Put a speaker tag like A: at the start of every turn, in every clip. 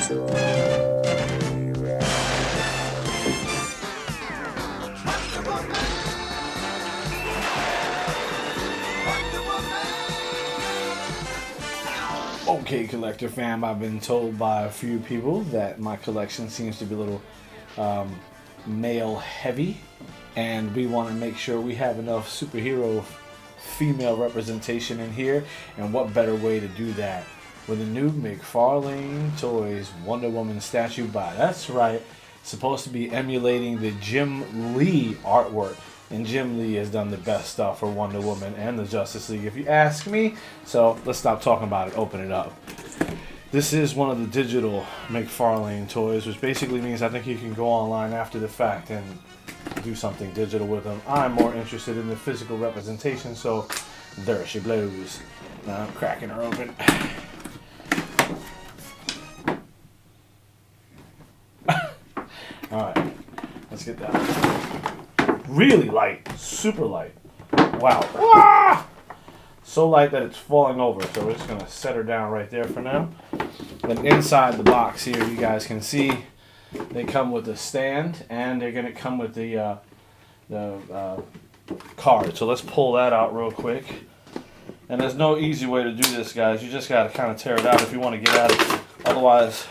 A: Okay, collector fam, I've been told by a few people that my collection seems to be a little male heavy, and we want to make sure we have enough superhero female representation in here, and what better way to do that with a new McFarlane Toys Wonder Woman statue by, that's right, supposed to be emulating the Jim Lee artwork. And Jim Lee has done the best stuff for Wonder Woman and the Justice League, if you ask me. So let's stop talking about it, open it up. This is one of the digital McFarlane toys, which basically means I think you can go online after the fact and do something digital with them. I'm more interested in the physical representation, so there she blows. Now I'm cracking her open. Alright, let's get that. Really light, super light. Wow. Ah! So light that it's falling over. So we're just going to set her down right there for now. And inside the box here, you guys can see they come with a stand, and they're going to come with the card. So let's pull that out real quick. And there's no easy way to do this, guys. You just got to kind of tear it out if you want to get at it. Otherwise,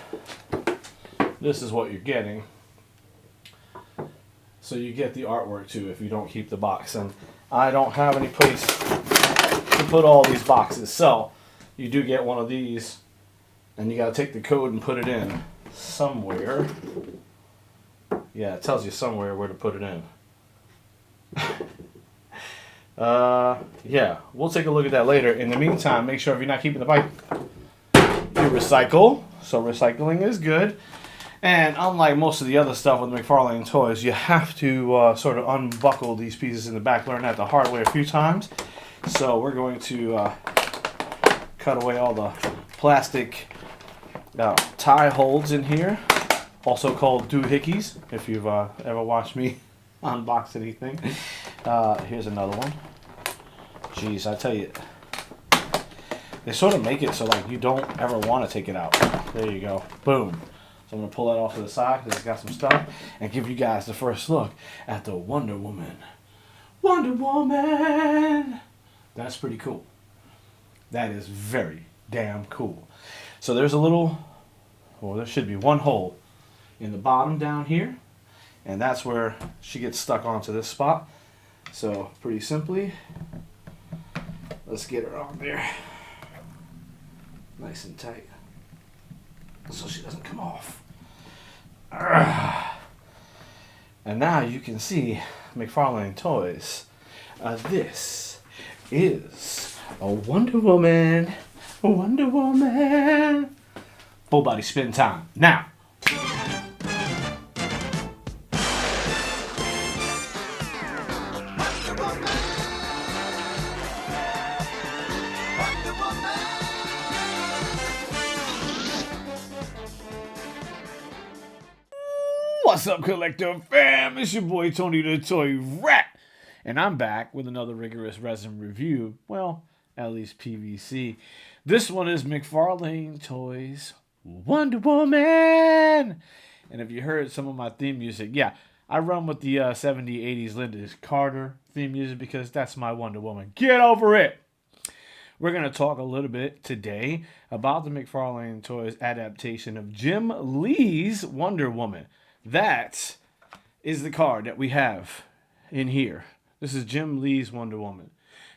A: this is what you're getting. So you get the artwork too if you don't keep the box. And I don't have any place to put all these boxes. So you do get one of these, and you got to take the code and put it in somewhere. Yeah, it tells you somewhere where to put it in. Yeah, we'll take a look at that later. In the meantime, make sure if you're not keeping the pipe, you recycle. So recycling is good. And unlike most of the other stuff with McFarlane Toys, you have to sort of unbuckle these pieces in the back. Learn that the hard way a few times. So we're going to cut away all the plastic tie holds in here, also called doohickeys, if you've ever watched me unbox anything. Here's another one. Jeez, I tell you, they sort of make it so like you don't ever want to take it out. There you go. Boom. So I'm going to pull that off to the side because it's got some stuff, and give you guys the first look at the Wonder Woman. Wonder Woman! That's pretty cool. That is very damn cool. So there's a little, well, there should be one hole in the bottom down here, and that's where she gets stuck onto this spot. So pretty simply, let's get her on there. Nice and tight, so she doesn't come off. And now you can see McFarlane Toys. This is a Wonder Woman. Wonder Woman. Full body spin time. Now. What's up, collector fam? It's your boy Tony the Toy Rat, and I'm back with another rigorous resin review. Well, at least PVC. This one is McFarlane Toys Wonder Woman. And if you heard some of my theme music, yeah, I run with the 70s, 80s Linda Carter theme music because that's my Wonder Woman. Get over it! We're going to talk a little bit today about the McFarlane Toys adaptation of Jim Lee's Wonder Woman. That is the card that we have in here. This is Jim Lee's Wonder Woman.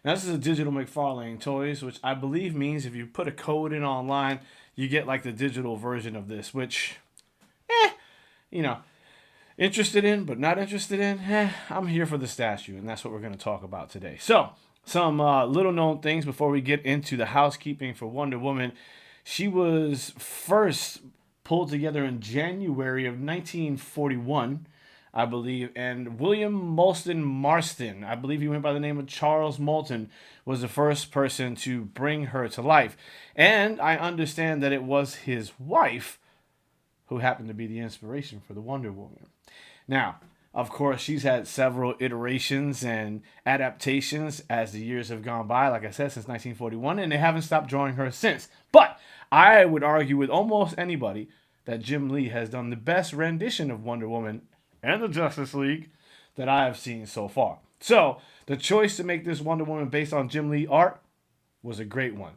A: Now, this is a digital McFarlane Toys, which I believe means if you put a code in online, you get like the digital version of this, which, interested in, but not interested in. I'm here for the statue, and that's what we're going to talk about today. So, some little known things before we get into the housekeeping for Wonder Woman. She was first pulled together in January of 1941, I believe, and William Moulton Marston, I believe he went by the name of Charles Moulton, was the first person to bring her to life. And I understand that it was his wife who happened to be the inspiration for the Wonder Woman. Now, of course, she's had several iterations and adaptations as the years have gone by, like I said, since 1941, and they haven't stopped drawing her since. But I would argue with almost anybody that Jim Lee has done the best rendition of Wonder Woman and the Justice League that I have seen so far. So, the choice to make this Wonder Woman based on Jim Lee art was a great one.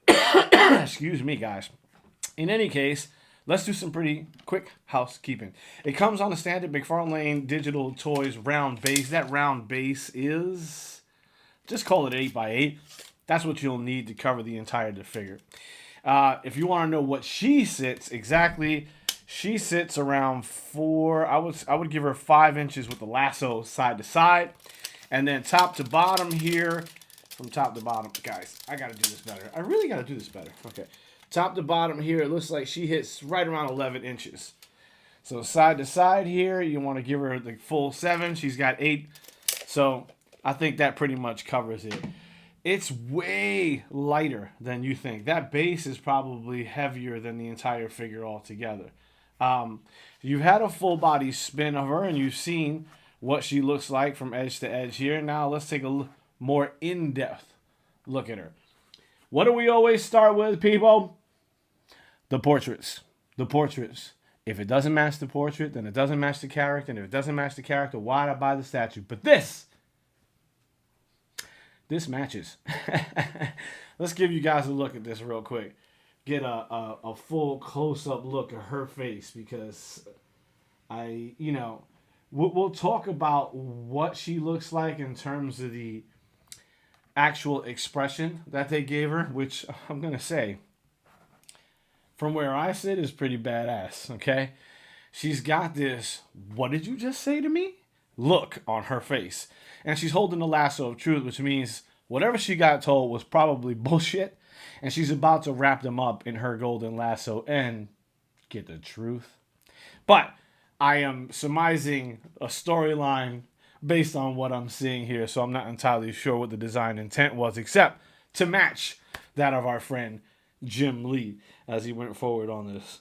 A: Excuse me, guys. In any case, let's do some pretty quick housekeeping. It comes on a standard McFarlane Digital Toys round base. That round base is, just call it 8x8. That's what you'll need to cover the entire figure. If you want to know what she sits exactly, she sits around 4. I would give her 5 inches with the lasso side to side, and then top to bottom here, from top to bottom, guys. I gotta do this better. I really gotta do this better. Okay, top to bottom here, it looks like she hits right around 11 inches. So side to side here, you want to give her the full 7. She's got 8, so I think that pretty much covers it. It's way lighter than you think. That base is probably heavier than the entire figure altogether. You've had a full body spin of her, and you've seen what she looks like from edge to edge here. Now let's take a more in-depth look at her. What do we always start with, people? The portraits. The portraits. If it doesn't match the portrait, then it doesn't match the character. And if it doesn't match the character, why'd I buy the statue? But this matches. Let's give you guys a look at this real quick. Get a full close-up look at her face, because we'll talk about what she looks like in terms of the actual expression that they gave her, which I'm going to say, from where I sit, is pretty badass, okay? She's got this, what did you just say to me? Look on her face. And she's holding the lasso of truth, which means whatever she got told was probably bullshit. And she's about to wrap them up in her golden lasso and get the truth. But I am surmising a storyline based on what I'm seeing here, so I'm not entirely sure what the design intent was, except to match that of our friend Jim Lee as he went forward on this.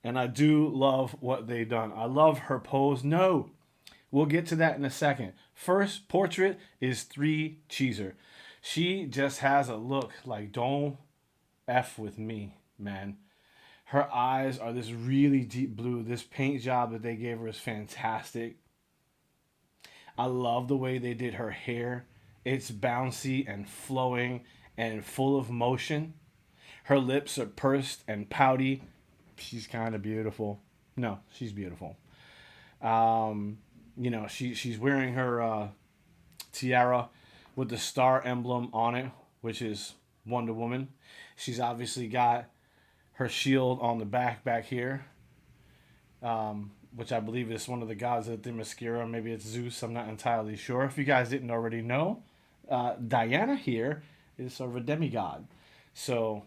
A: And I do love what they done. I love her pose. No, we'll get to that in a second. First portrait is 3 Cheeser. She just has a look like, don't F with me, man. Her eyes are this really deep blue. This paint job that they gave her is fantastic. I love the way they did her hair. It's bouncy and flowing and full of motion. Her lips are pursed and pouty. She's kind of beautiful. No, she's beautiful. She's wearing her tiara with the star emblem on it, which is Wonder Woman. She's obviously got her shield on the back here, which I believe is one of the gods of the Themyscira. Maybe it's Zeus. I'm not entirely sure. If you guys didn't already know, Diana here is sort of a demigod. So,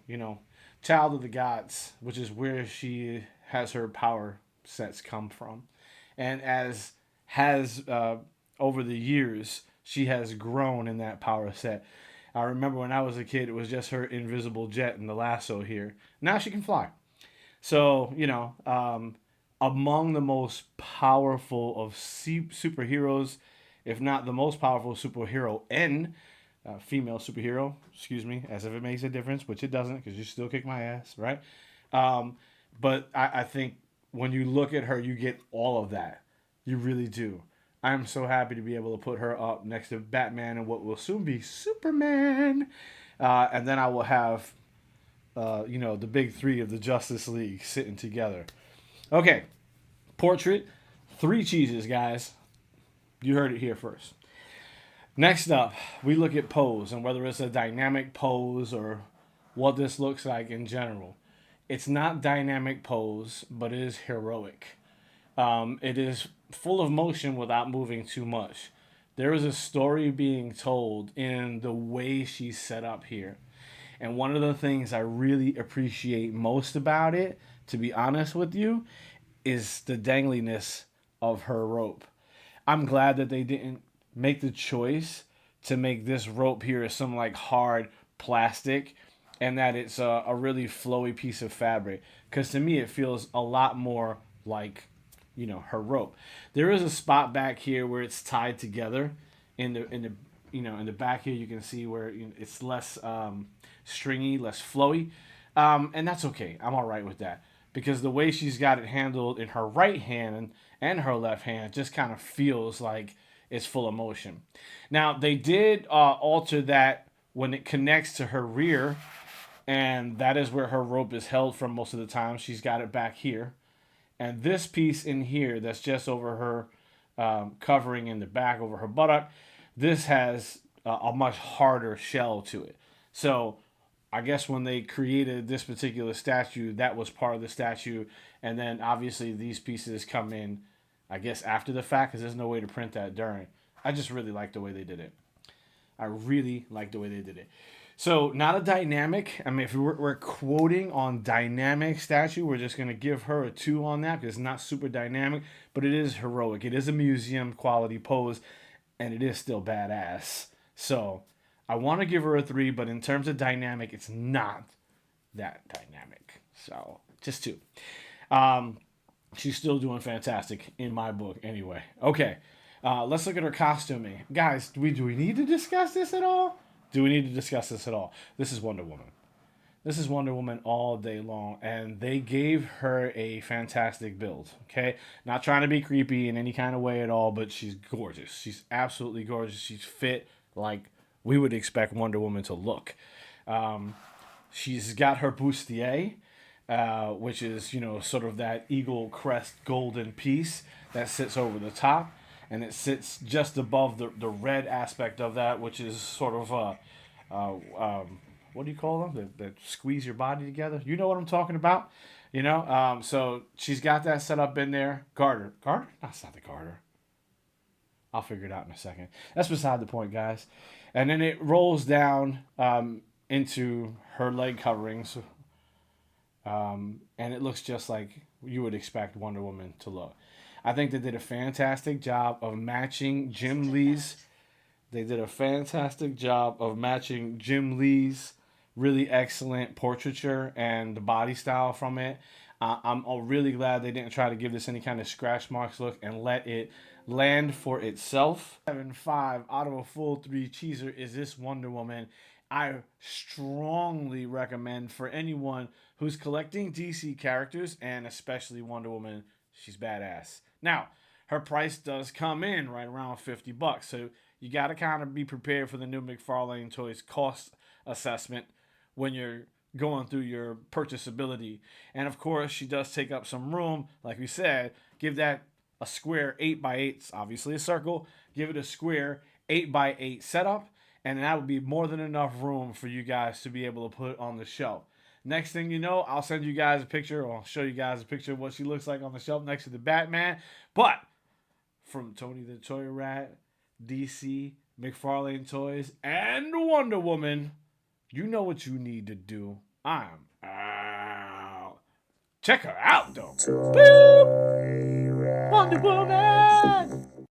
A: child of the gods, which is where she has her power sets come from. And as has, over the years, she has grown in that power set. I remember when I was a kid, it was just her invisible jet and the lasso here. Now she can fly. So, among the most powerful of superheroes, if not the most powerful superhero female superhero, excuse me, as if it makes a difference, which it doesn't, because you still kick my ass, right? But I think when you look at her, you get all of that. You really do. I'm so happy to be able to put her up next to Batman and what will soon be Superman. And then I will have, the big 3 of the Justice League sitting together. Okay, portrait, 3 cheeses, guys. You heard it here first. Next up, we look at pose and whether it's a dynamic pose or what this looks like in general. It's not dynamic pose, but it is heroic. It is full of motion without moving too much. There is a story being told in the way she's set up here. And one of the things I really appreciate most about it, to be honest with you, is the dangliness of her rope. I'm glad that they didn't make the choice to make this rope here some like hard plastic and that it's a really flowy piece of fabric. Because to me, it feels a lot more like, her rope. There is a spot back here where it's tied together in the back here. You can see where it's less stringy, less flowy. And that's okay. I'm all right with that. because the way she's got it handled in her right hand and her left hand just kind of feels like it's full of motion. Now, they did alter that when it connects to her rear, and that is where her rope is held from most of the time. She's got it back here. And this piece in here that's just over her covering in the back over her buttock, this has a much harder shell to it. So I guess when they created this particular statue, that was part of the statue. And then obviously these pieces come in, I guess, after the fact, because there's no way to print that during. I just really like the way they did it. I really like the way they did it. So not a dynamic. I mean, if we're quoting on dynamic statue, we're just going to give her a 2 on that because it's not super dynamic, but it is heroic. It is a museum quality pose, and it is still badass. So I want to give her a 3, but in terms of dynamic, it's not that dynamic. So just 2. She's still doing fantastic in my book anyway. Okay, let's look at her costuming. Guys, do we need to discuss this at all? Do we need to discuss this at all? This is Wonder Woman. This is Wonder Woman all day long, and they gave her a fantastic build, okay? Not trying to be creepy in any kind of way at all, but she's gorgeous. She's absolutely gorgeous. She's fit like we would expect Wonder Woman to look. She's got her bustier, which is, sort of that eagle crest golden piece that sits over the top. And it sits just above the red aspect of that, which is sort of, what do you call them? That squeeze your body together. You know what I'm talking about? So she's got that set up in there. Garter? No, that's not the garter. I'll figure it out in a second. That's beside the point, guys. And then it rolls down into her leg coverings. And it looks just like you would expect Wonder Woman to look. I think they did a fantastic job of matching Jim Lee's. They did a fantastic job of matching Jim Lee's really excellent portraiture and the body style from it. I'm really glad they didn't try to give this any kind of scratch marks look and let it land for itself. 7.5 out of a full 3 cheeser is this Wonder Woman. I strongly recommend for anyone who's collecting DC characters, and especially Wonder Woman. She's badass. Now, her price does come in right around $50, so you got to kind of be prepared for the new McFarlane Toys cost assessment when you're going through your purchasability. And of course, she does take up some room. Like we said, give that a square 8x8. It's obviously a circle. Give it a square 8x8 setup, and that would be more than enough room for you guys to be able to put on the shelf. Next thing you know, I'll send you guys a picture, or I'll show you guys a picture of what she looks like on the shelf next to the Batman. But from Tony the Toy Rat, DC, McFarlane Toys, and Wonder Woman, you know what you need to do. I'm out. Check her out, though. Boop. Wonder Woman.